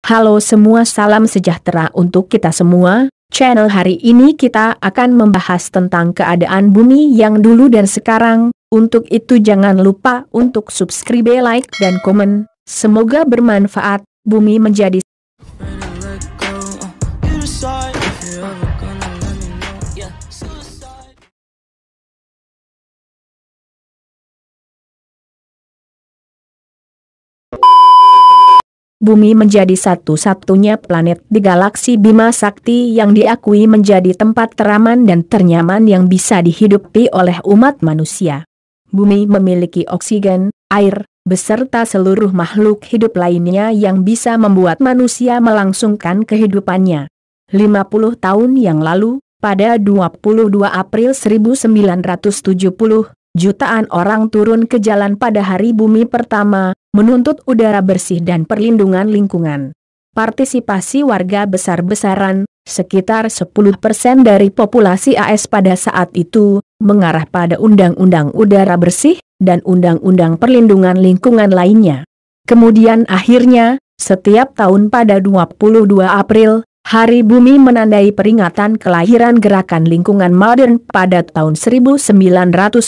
Halo semua, salam sejahtera untuk kita semua. Channel hari ini kita akan membahas tentang keadaan bumi yang dulu dan sekarang. Untuk itu jangan lupa untuk subscribe, like, dan komen. Semoga bermanfaat. Bumi menjadi Bumi menjadi satu-satunya planet di galaksi Bima Sakti yang diakui menjadi tempat teraman dan ternyaman yang bisa dihidupi oleh umat manusia. Bumi memiliki oksigen, air, beserta seluruh makhluk hidup lainnya yang bisa membuat manusia melangsungkan kehidupannya. 50 tahun yang lalu, pada 22 April 1970, jutaan orang turun ke jalan pada hari bumi pertama, menuntut udara bersih dan perlindungan lingkungan. Partisipasi warga besar-besaran, sekitar 10% dari populasi AS pada saat itu, mengarah pada Undang-Undang Udara Bersih, dan Undang-Undang Perlindungan Lingkungan lainnya. Kemudian akhirnya, setiap tahun pada 22 April, Hari Bumi menandai peringatan kelahiran gerakan lingkungan modern pada tahun 1970.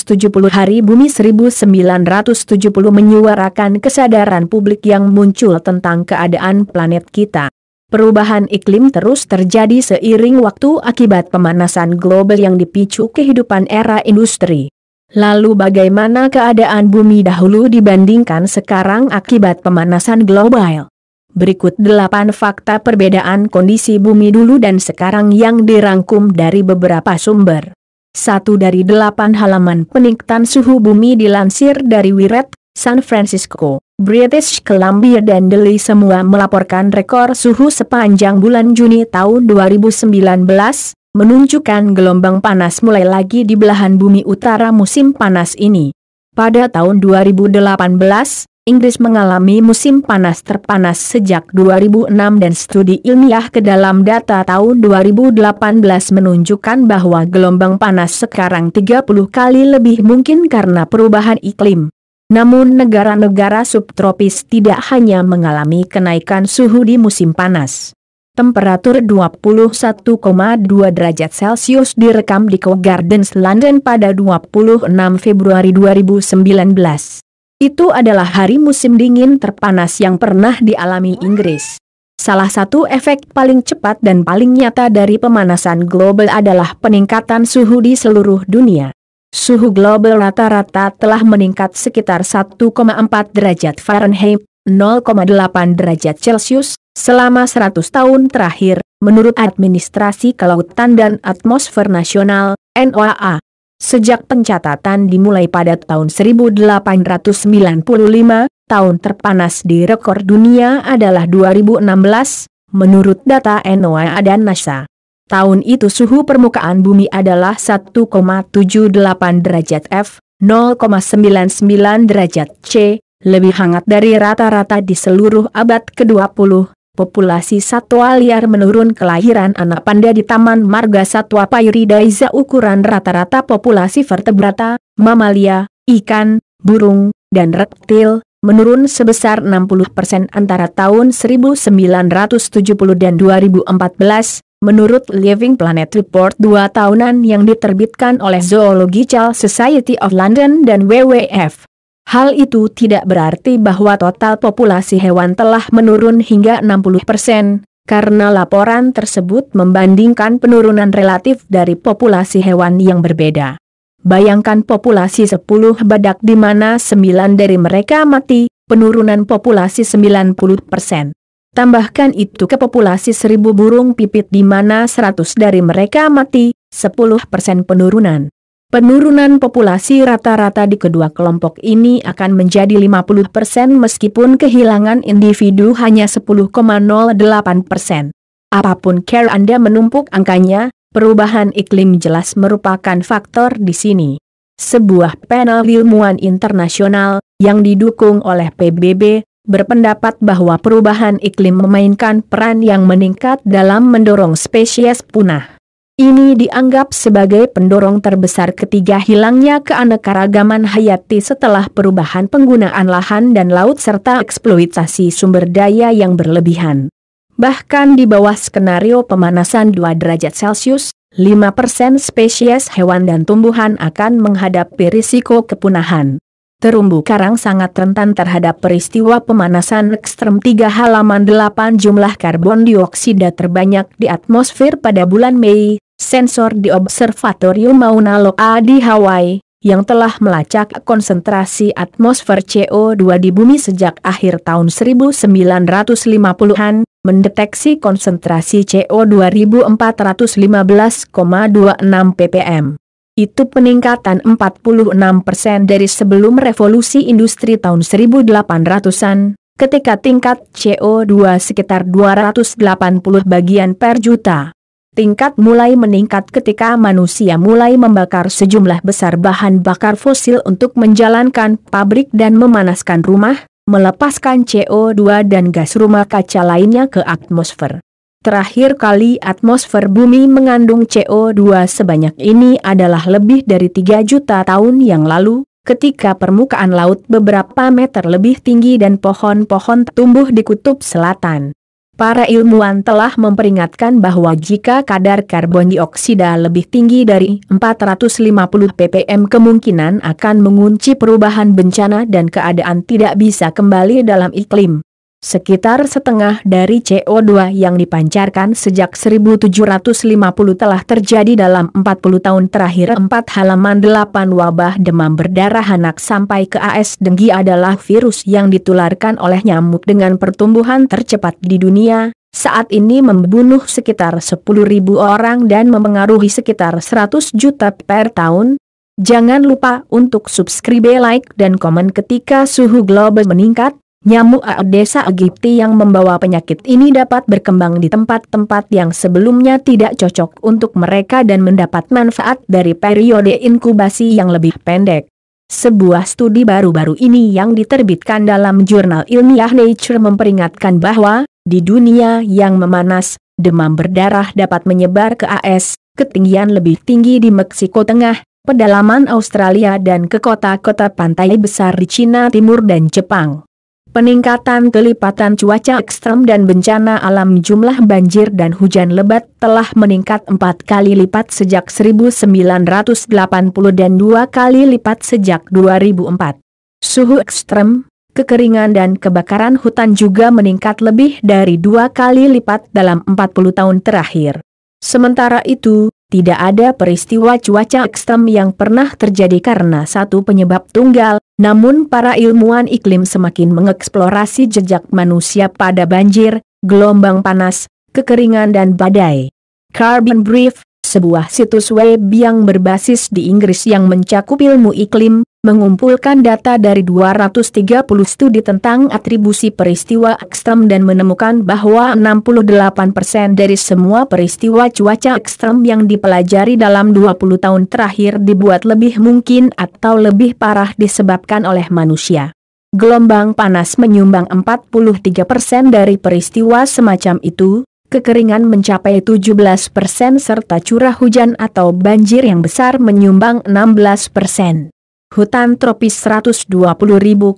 Hari Bumi 1970 menyuarakan kesadaran publik yang muncul tentang keadaan planet kita. Perubahan iklim terus terjadi seiring waktu akibat pemanasan global yang dipicu kehidupan era industri. Lalu bagaimana keadaan bumi dahulu dibandingkan sekarang akibat pemanasan global? Berikut 8 fakta perbedaan kondisi bumi dulu dan sekarang yang dirangkum dari beberapa sumber. 1 dari 8 halaman peningkatan suhu bumi dilansir dari Wired, San Francisco, British Columbia dan Delhi, semua melaporkan rekor suhu sepanjang bulan Juni tahun 2019, menunjukkan gelombang panas mulai lagi di belahan bumi utara musim panas ini. Pada tahun 2018, Inggris mengalami musim panas terpanas sejak 2006 dan studi ilmiah ke dalam data tahun 2018 menunjukkan bahwa gelombang panas sekarang 30 kali lebih mungkin karena perubahan iklim. Namun negara-negara subtropis tidak hanya mengalami kenaikan suhu di musim panas. Temperatur 21,2 derajat Celcius direkam di Kew Gardens, London pada 26 Februari 2019. Itu adalah hari musim dingin terpanas yang pernah dialami Inggris. Salah satu efek paling cepat dan paling nyata dari pemanasan global adalah peningkatan suhu di seluruh dunia. Suhu global rata-rata telah meningkat sekitar 1,4 derajat Fahrenheit, 0,8 derajat Celcius, selama 100 tahun terakhir, menurut Administrasi Kelautan dan Atmosfer Nasional, NOAA. Sejak pencatatan dimulai pada tahun 1895, tahun terpanas di rekor dunia adalah 2016, menurut data NOAA dan NASA. Tahun itu suhu permukaan bumi adalah 1,78 derajat F, 0,99 derajat C, lebih hangat dari rata-rata di seluruh abad ke-20. Populasi satwa liar menurun, kelahiran anak panda di Taman Marga Satwa Paradise. Ukuran rata-rata populasi vertebrata, mamalia, ikan, burung, dan reptil, menurun sebesar 60% antara tahun 1970 dan 2014, menurut Living Planet Report 2 tahunan yang diterbitkan oleh Zoological Society of London dan WWF. Hal itu tidak berarti bahwa total populasi hewan telah menurun hingga 60%, karena laporan tersebut membandingkan penurunan relatif dari populasi hewan yang berbeda. Bayangkan populasi 10 badak di mana 9 dari mereka mati, penurunan populasi 90%. Tambahkan itu ke populasi 1000 burung pipit di mana 100 dari mereka mati, 10% penurunan. Penurunan populasi rata-rata di kedua kelompok ini akan menjadi 50% meskipun kehilangan individu hanya 10,08%. Apapun cara Anda menumpuk angkanya, perubahan iklim jelas merupakan faktor di sini. Sebuah panel ilmuwan internasional, yang didukung oleh PBB, berpendapat bahwa perubahan iklim memainkan peran yang meningkat dalam mendorong spesies punah. Ini dianggap sebagai pendorong terbesar ketiga hilangnya keanekaragaman hayati setelah perubahan penggunaan lahan dan laut serta eksploitasi sumber daya yang berlebihan. Bahkan di bawah skenario pemanasan 2 derajat Celcius, 5% spesies hewan dan tumbuhan akan menghadapi risiko kepunahan. Terumbu karang sangat rentan terhadap peristiwa pemanasan ekstrem. 3 halaman 8 jumlah karbon dioksida terbanyak di atmosfer pada bulan Mei, sensor di Observatorium Mauna Loa di Hawaii, yang telah melacak konsentrasi atmosfer CO2 di bumi sejak akhir tahun 1950-an, mendeteksi konsentrasi CO2 2415,26 ppm. Itu peningkatan 46% dari sebelum revolusi industri tahun 1800-an, ketika tingkat CO2 sekitar 280 bagian per juta. Tingkat mulai meningkat ketika manusia mulai membakar sejumlah besar bahan bakar fosil untuk menjalankan pabrik dan memanaskan rumah, melepaskan CO2 dan gas rumah kaca lainnya ke atmosfer. Terakhir kali atmosfer bumi mengandung CO2 sebanyak ini adalah lebih dari 3 juta tahun yang lalu, ketika permukaan laut beberapa meter lebih tinggi dan pohon-pohon tumbuh di kutub selatan. Para ilmuwan telah memperingatkan bahwa jika kadar karbon dioksida lebih tinggi dari 450 ppm kemungkinan akan mengunci perubahan bencana dan keadaan tidak bisa kembali dalam iklim. Sekitar setengah dari CO2 yang dipancarkan sejak 1750 telah terjadi dalam 40 tahun terakhir. 4 halaman 8 wabah demam berdarah anak sampai ke AS. Denggi adalah virus yang ditularkan oleh nyamuk dengan pertumbuhan tercepat di dunia. Saat ini membunuh sekitar 10.000 orang dan mempengaruhi sekitar 100 juta per tahun. Jangan lupa untuk subscribe, like, dan komen. Ketika suhu global meningkat, nyamuk Aedes aegypti yang membawa penyakit ini dapat berkembang di tempat-tempat yang sebelumnya tidak cocok untuk mereka dan mendapat manfaat dari periode inkubasi yang lebih pendek. Sebuah studi baru-baru ini yang diterbitkan dalam jurnal ilmiah Nature memperingatkan bahwa, di dunia yang memanas, demam berdarah dapat menyebar ke AS, ketinggian lebih tinggi di Meksiko Tengah, pedalaman Australia dan ke kota-kota pantai besar di Cina Timur dan Jepang. Peningkatan kelipatan cuaca ekstrem dan bencana alam, jumlah banjir dan hujan lebat telah meningkat 4 kali lipat sejak 1980 dan 2 kali lipat sejak 2004. Suhu ekstrem, kekeringan dan kebakaran hutan juga meningkat lebih dari 2 kali lipat dalam 40 tahun terakhir. Sementara itu, tidak ada peristiwa cuaca ekstrem yang pernah terjadi karena satu penyebab tunggal, namun para ilmuwan iklim semakin mengeksplorasi jejak manusia pada banjir, gelombang panas, kekeringan dan badai. Carbon Brief, sebuah situs web yang berbasis di Inggris yang mencakup ilmu iklim, mengumpulkan data dari 230 studi tentang atribusi peristiwa ekstrem dan menemukan bahwa 68% dari semua peristiwa cuaca ekstrem yang dipelajari dalam 20 tahun terakhir dibuat lebih mungkin atau lebih parah disebabkan oleh manusia. Gelombang panas menyumbang 43% dari peristiwa semacam itu, kekeringan mencapai 17% serta curah hujan atau banjir yang besar menyumbang 16%. Hutan tropis 120.000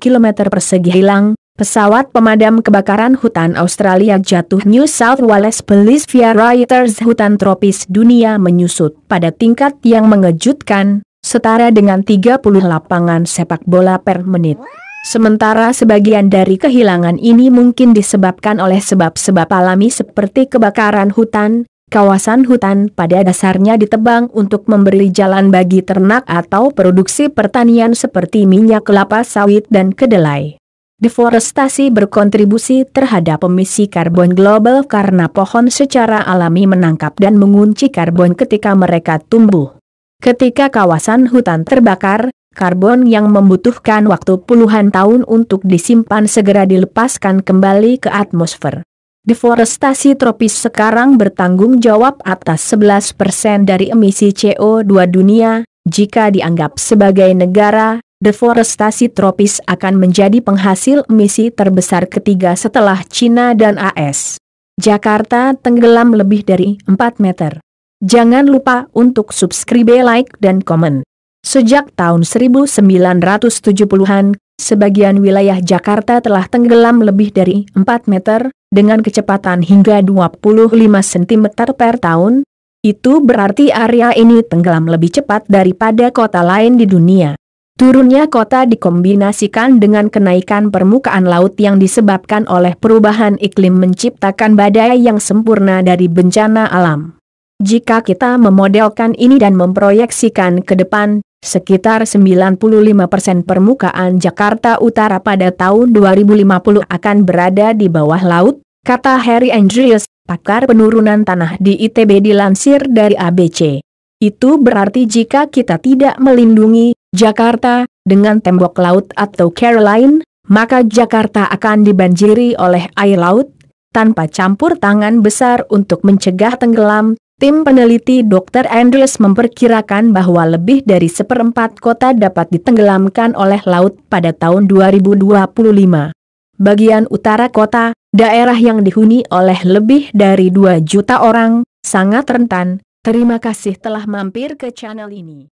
km persegi hilang, pesawat pemadam kebakaran hutan Australia jatuh. New South Wales Police via Reuters. Hutan tropis dunia menyusut pada tingkat yang mengejutkan, setara dengan 30 lapangan sepak bola per menit. Sementara sebagian dari kehilangan ini mungkin disebabkan oleh sebab-sebab alami seperti kebakaran hutan. Kawasan hutan pada dasarnya ditebang untuk memberi jalan bagi ternak atau produksi pertanian seperti minyak kelapa sawit dan kedelai. Deforestasi berkontribusi terhadap emisi karbon global karena pohon secara alami menangkap dan mengunci karbon ketika mereka tumbuh. Ketika kawasan hutan terbakar, karbon yang membutuhkan waktu puluhan tahun untuk disimpan segera dilepaskan kembali ke atmosfer. Deforestasi tropis sekarang bertanggung jawab atas 11% dari emisi CO2 dunia. Jika dianggap sebagai negara, deforestasi tropis akan menjadi penghasil emisi terbesar ketiga setelah Cina dan AS. Jakarta tenggelam lebih dari 4 meter. Jangan lupa untuk subscribe, like, dan komen. Sejak tahun 1970-an, sebagian wilayah Jakarta telah tenggelam lebih dari 4 meter. dengan kecepatan hingga 25 cm per tahun. Itu berarti area ini tenggelam lebih cepat daripada kota lain di dunia. Turunnya kota dikombinasikan dengan kenaikan permukaan laut yang disebabkan oleh perubahan iklim menciptakan badai yang sempurna dari bencana alam. Jika kita memodelkan ini dan memproyeksikan ke depan, sekitar 95% permukaan Jakarta Utara pada tahun 2050 akan berada di bawah laut, kata Harry Andrews, pakar penurunan tanah di ITB dilansir dari ABC. Itu berarti jika kita tidak melindungi Jakarta dengan tembok laut atau Caroline, maka Jakarta akan dibanjiri oleh air laut, tanpa campur tangan besar untuk mencegah tenggelam. Tim peneliti Dr. Andrews memperkirakan bahwa lebih dari 1/4 kota dapat ditenggelamkan oleh laut pada tahun 2025. Bagian utara kota, daerah yang dihuni oleh lebih dari 2 juta orang, sangat rentan. Terima kasih telah mampir ke channel ini.